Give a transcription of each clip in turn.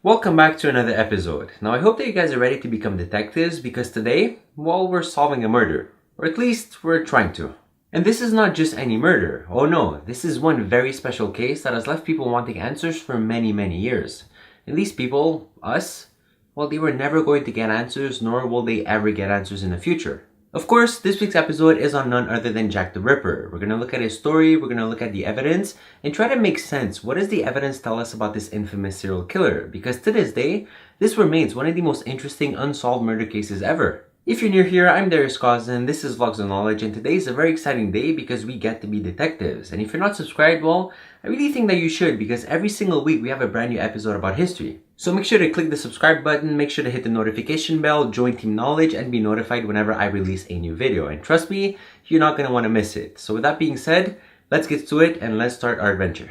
Welcome back to another episode. Now I hope that you guys are ready to become detectives because today, well, we're solving a murder. Or at least we're trying to. And this is not just any murder. Oh no, this is one very special case that has left people wanting answers for many years. And these people, us, well, they were never going to get answers, nor will they ever get answers in the future. Of course, this week's episode is on none other than Jack the Ripper. We're going to look at his story, we're going to look at the evidence, and try to make sense. What does the evidence tell us about this infamous serial killer? Because to this day, this remains one of the most interesting unsolved murder cases ever. If you're new here, I'm Cosden, this is Vlogs of Knowledge, and today is a very exciting day because we get to be detectives. And if you're not subscribed, well, I really think that you should because every single week we have a brand new episode about history. So make sure to click the subscribe button, make sure to hit the notification bell, join Team Knowledge, and be notified whenever I release a new video. And trust me, you're not going to want to miss it. So with that being said, let's get to it and let's start our adventure.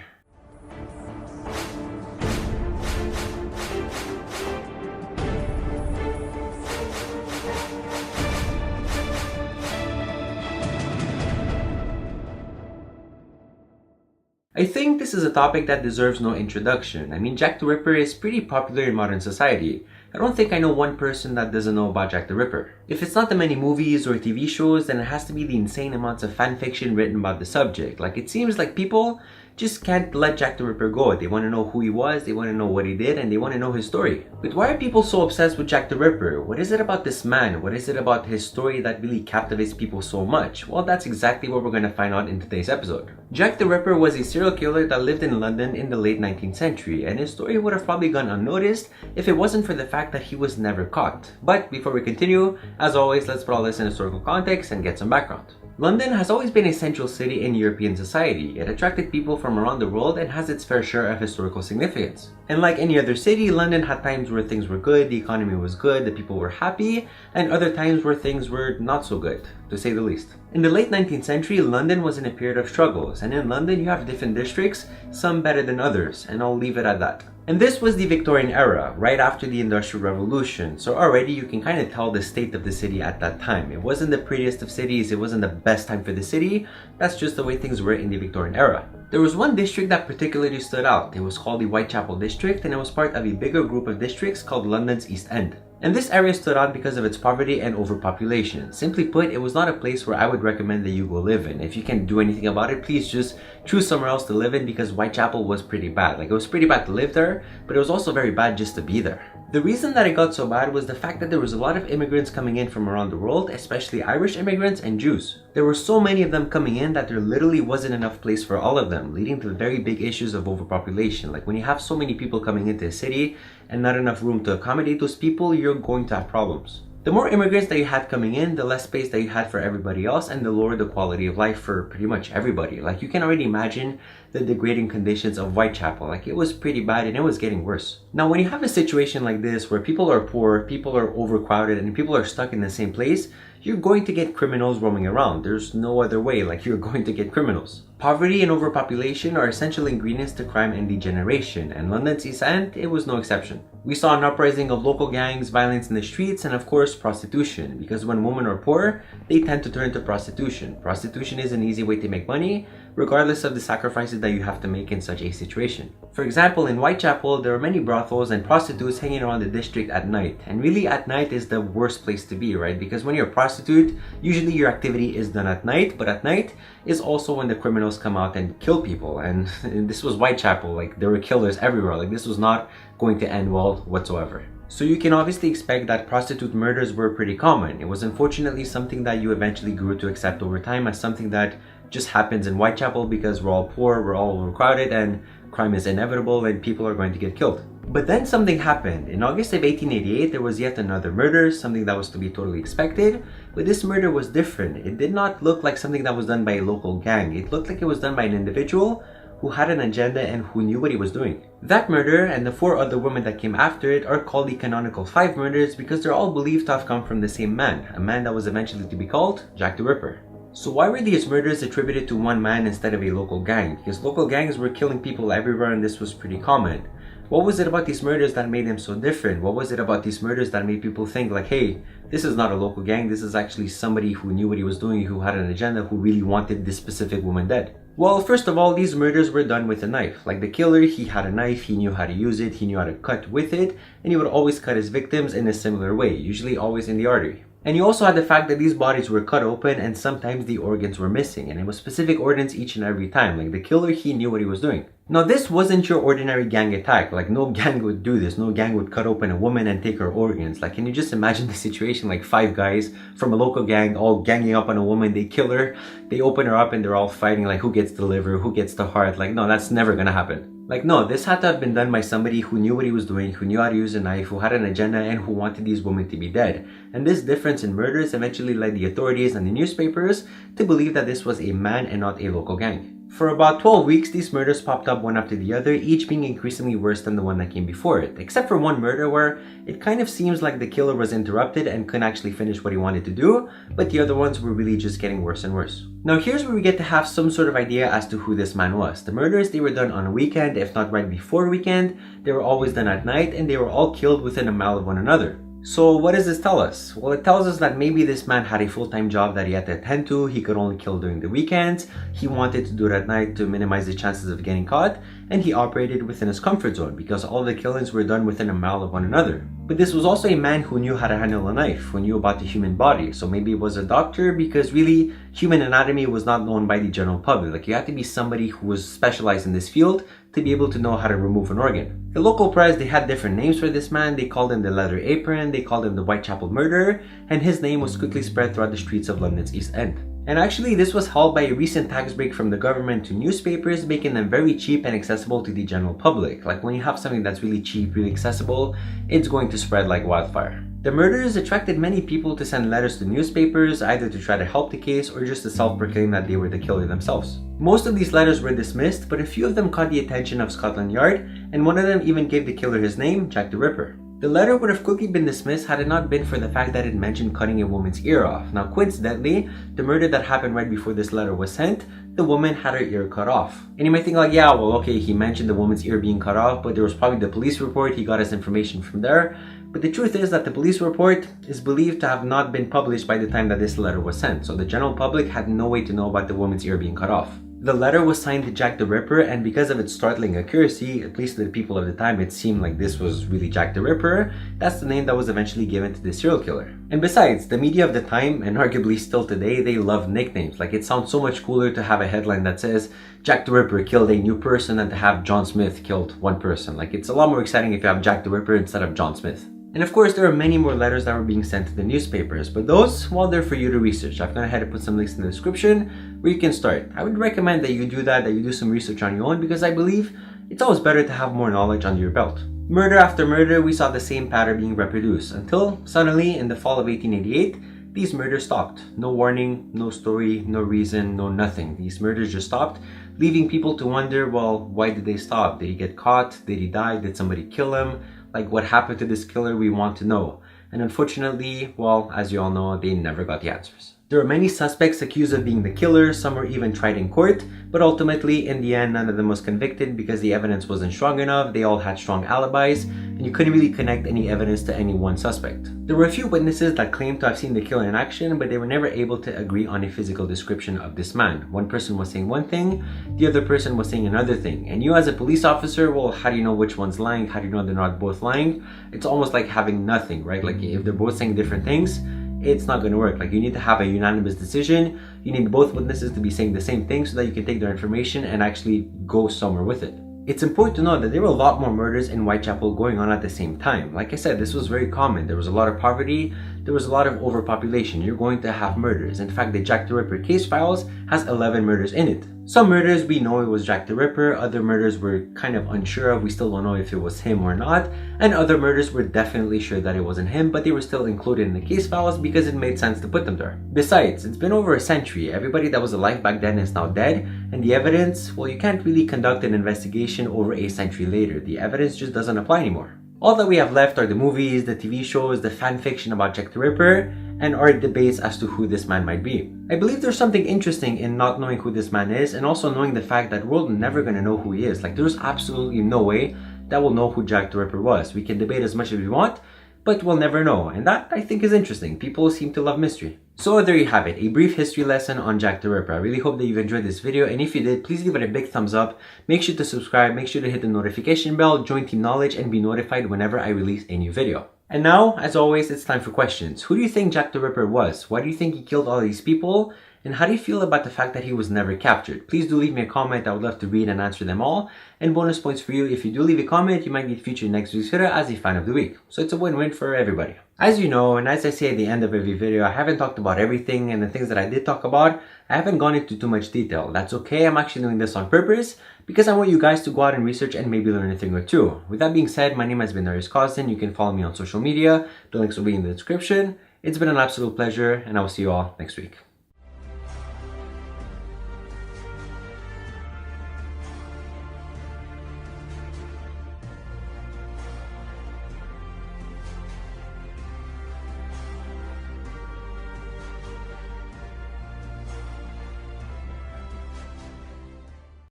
I think this is a topic that deserves no introduction. I mean, Jack the Ripper is pretty popular in modern society. I don't think I know one person that doesn't know about Jack the Ripper. If it's not the many movies or TV shows, then it has to be the insane amounts of fanfiction written about the subject. Like, it seems like people just can't let Jack the Ripper go. They want to know who he was, they want to know what he did, and they want to know his story. But why are people so obsessed with Jack the Ripper? What is it about this man? What is it about his story that really captivates people so much? Well, that's exactly what we're going to find out in today's episode. Jack the Ripper was a serial killer that lived in London in the late 19th century, and his story would have probably gone unnoticed if it wasn't for the fact that he was never caught. But before we continue, as always, let's put all this in historical context and get some background. London has always been a central city in European society. It attracted people from around the world and has its fair share of historical significance. And like any other city, London had times where things were good, the economy was good, the people were happy, and other times where things were not so good, to say the least. In the late 19th century, London was in a period of struggles, and in London you have different districts, some better than others, and I'll leave it at that. And this was the Victorian era, right after the Industrial Revolution, so already you can kind of tell the state of the city at that time. It wasn't the prettiest of cities, it wasn't the best time for the city, that's just the way things were in the Victorian era. There was one district that particularly stood out. It was called the Whitechapel District, and it was part of a bigger group of districts called London's East End. And this area stood out because of its poverty and overpopulation. Simply put, it was not a place where I would recommend that you go live in. If you can't do anything about it, please just choose somewhere else to live in because Whitechapel was pretty bad. Like, it was pretty bad to live there, but it was also very bad just to be there. The reason that it got so bad was the fact that there was a lot of immigrants coming in from around the world, especially Irish immigrants and Jews. There were so many of them coming in that there literally wasn't enough place for all of them, leading to very big issues of overpopulation. Like, when you have so many people coming into a city and not enough room to accommodate those people, you're going to have problems. The more immigrants that you had coming in, the less space that you had for everybody else, and the lower the quality of life for pretty much everybody. Like, you can already imagine the degrading conditions of Whitechapel. Like, it was pretty bad and it was getting worse. Now, when you have a situation like this where people are poor, people are overcrowded, and people are stuck in the same place, you're going to get criminals roaming around. There's no other way, like, you're going to get criminals. Poverty and overpopulation are essential ingredients to crime and degeneration, and London's East End, it was no exception. We saw an uprising of local gangs, violence in the streets, and of course prostitution, because when women are poor, they tend to turn to prostitution. Prostitution is an easy way to make money, regardless of the sacrifices that you have to make in such a situation. For example, in Whitechapel, there are many brothels and prostitutes hanging around the district at night, and really at night is the worst place to be, right? Because when you're a prostitute, usually your activity is done at night, but at night is also when the criminals come out and kill people, and this was Whitechapel. Like, there were killers everywhere. Like, this was not going to end well whatsoever. So you can obviously expect that prostitute murders were pretty common. It was unfortunately something that you eventually grew to accept over time as something that just happens in Whitechapel because we're all poor, we're all overcrowded, and crime is inevitable and people are going to get killed. But then something happened. In August of 1888, there was yet another murder, something that was to be totally expected, but this murder was different. It did not look like something that was done by a local gang. It looked like it was done by an individual who had an agenda and who knew what he was doing. That murder and the 4 other women that came after it are called the Canonical 5 murders because they're all believed to have come from the same man, a man that was eventually to be called Jack the Ripper. So why were these murders attributed to one man instead of a local gang? Because local gangs were killing people everywhere and this was pretty common. What was it about these murders that made them so different? What was it about these murders that made people think like, hey, this is not a local gang, this is actually somebody who knew what he was doing, who had an agenda, who really wanted this specific woman dead? Well, first of all, these murders were done with a knife. Like the killer, he had a knife, he knew how to use it, he knew how to cut with it, and he would always cut his victims in a similar way, usually always in the artery. And you also had the fact that these bodies were cut open and sometimes the organs were missing, and it was specific organs each and every time. Like the killer, he knew what he was doing. Now this wasn't your ordinary gang attack. Like no gang would do this. No gang would cut open a woman and take her organs. Like can you just imagine the situation? Like 5 guys from a local gang all ganging up on a woman, they kill her, they open her up and they're all fighting like who gets the liver, who gets the heart. Like no, that's never gonna happen. Like no, this had to have been done by somebody who knew what he was doing, who knew how to use a knife, who had an agenda, and who wanted these women to be dead. And this difference in murders eventually led the authorities and the newspapers to believe that this was a man and not a local gang. For about 12 weeks, these murders popped up one after the other, each being increasingly worse than the one that came before it, except for one murder where it kind of seems like the killer was interrupted and couldn't actually finish what he wanted to do, but the other ones were really just getting worse and worse. Now here's where we get to have some sort of idea as to who this man was. The murders, they were done on a weekend, if not right before a weekend, they were always done at night, and they were all killed within a mile of one another. So what does this tell us? Well, it tells us that maybe this man had a full-time job that he had to attend to, he could only kill during the weekends, he wanted to do it at night to minimize the chances of getting caught, and he operated within his comfort zone because all the killings were done within a mile of one another. But this was also a man who knew how to handle a knife, who knew about the human body, so maybe it was a doctor because really human anatomy was not known by the general public. Like you had to be somebody who was specialized in this field to be able to know how to remove an organ. The local press, they had different names for this man. They called him the Leather Apron, they called him the Whitechapel Murderer, and his name was quickly spread throughout the streets of London's East End. And actually, this was helped by a recent tax break from the government to newspapers, making them very cheap and accessible to the general public. Like when you have something that's really cheap, really accessible, it's going to spread like wildfire. The murders attracted many people to send letters to newspapers, either to try to help the case or just to self-proclaim that they were the killer themselves. Most of these letters were dismissed, but a few of them caught the attention of Scotland Yard, and one of them even gave the killer his name, Jack the Ripper. The letter would have quickly been dismissed had it not been for the fact that it mentioned cutting a woman's ear off. Now coincidentally, the murder that happened right before this letter was sent, the woman had her ear cut off. And you might think like, yeah, well okay, he mentioned the woman's ear being cut off, but there was probably the police report, he got his information from there. But the truth is that the police report is believed to have not been published by the time that this letter was sent, so the general public had no way to know about the woman's ear being cut off. The letter was signed to Jack the Ripper, and because of its startling accuracy, at least to the people of the time, it seemed like this was really Jack the Ripper. That's the name that was eventually given to the serial killer. And besides, the media of the time, and arguably still today, they love nicknames. Like it sounds so much cooler to have a headline that says Jack the Ripper killed a new person than to have John Smith killed one person. Like it's a lot more exciting if you have Jack the Ripper instead of John Smith. And of course, there are many more letters that were being sent to the newspapers, but those, well, they're for you to research. I've gone ahead and put some links in the description where you can start. I would recommend that you do that you do some research on your own, because I believe it's always better to have more knowledge under your belt. Murder after murder, we saw the same pattern being reproduced until suddenly, in the fall of 1888, these murders stopped. No warning, no story, no reason, no nothing. These murders just stopped, leaving people to wonder, well, why did they stop? Did he get caught? Did he die? Did somebody kill him? Like what happened to this killer, we want to know. And unfortunately, well, as you all know, they never got the answers. There are many suspects accused of being the killer, some were even tried in court, but ultimately, in the end, none of them was convicted because the evidence wasn't strong enough, they all had strong alibis, and you couldn't really connect any evidence to any one suspect. There were a few witnesses that claimed to have seen the killer in action, but they were never able to agree on a physical description of this man. One person was saying one thing, the other person was saying another thing. And you as a police officer, well, how do you know which one's lying? How do you know they're not both lying? It's almost like having nothing, right? Like if they're both saying different things, it's not going to work. Like you need to have a unanimous decision. You need both witnesses to be saying the same thing so that you can take their information and actually go somewhere with it. It's important to know that there were a lot more murders in Whitechapel going on at the same time. Like I said, this was very common. There was a lot of poverty, there was a lot of overpopulation. You're going to have murders. In fact, the Jack the Ripper case files has 11 murders in it. Some murders we know it was Jack the Ripper, other murders we're kind of unsure of, we still don't know if it was him or not, and other murders we're definitely sure that it wasn't him, but they were still included in the case files because it made sense to put them there. Besides, it's been over a century, everybody that was alive back then is now dead, and the evidence, well, you can't really conduct an investigation over a century later. The evidence just doesn't apply anymore. All that we have left are the movies, the TV shows, the fan fiction about Jack the Ripper, and our debates as to who this man might be. I believe there's something interesting in not knowing who this man is, and also knowing the fact that we're never gonna know who he is. Like there's absolutely no way that we'll know who Jack the Ripper was. We can debate as much as we want, But we'll never know, and that I think is interesting. People seem to love mystery. So there you have it, a brief history lesson on Jack the Ripper. I really hope that you've enjoyed this video, and if you did, please leave it a big thumbs up. Make sure to subscribe, make sure to hit the notification bell, join Team Knowledge, and be notified whenever I release a new video. And now, as always, it's time for questions. Who do you think Jack the Ripper was? Why do you think he killed all these people? And how do you feel about the fact that he was never captured? Please do leave me a comment. I would love to read and answer them all. And bonus points for you. If you do leave a comment, you might get featured in next week's video as a fan of the week. So it's a win-win for everybody. As you know, and as I say at the end of every video, I haven't talked about everything, and the things that I did talk about, I haven't gone into too much detail. That's okay. I'm actually doing this on purpose because I want you guys to go out and research and maybe learn a thing or two. With that being said, my name has been Cosden. You can follow me on social media. The links will be in the description. It's been an absolute pleasure, and I will see you all next week.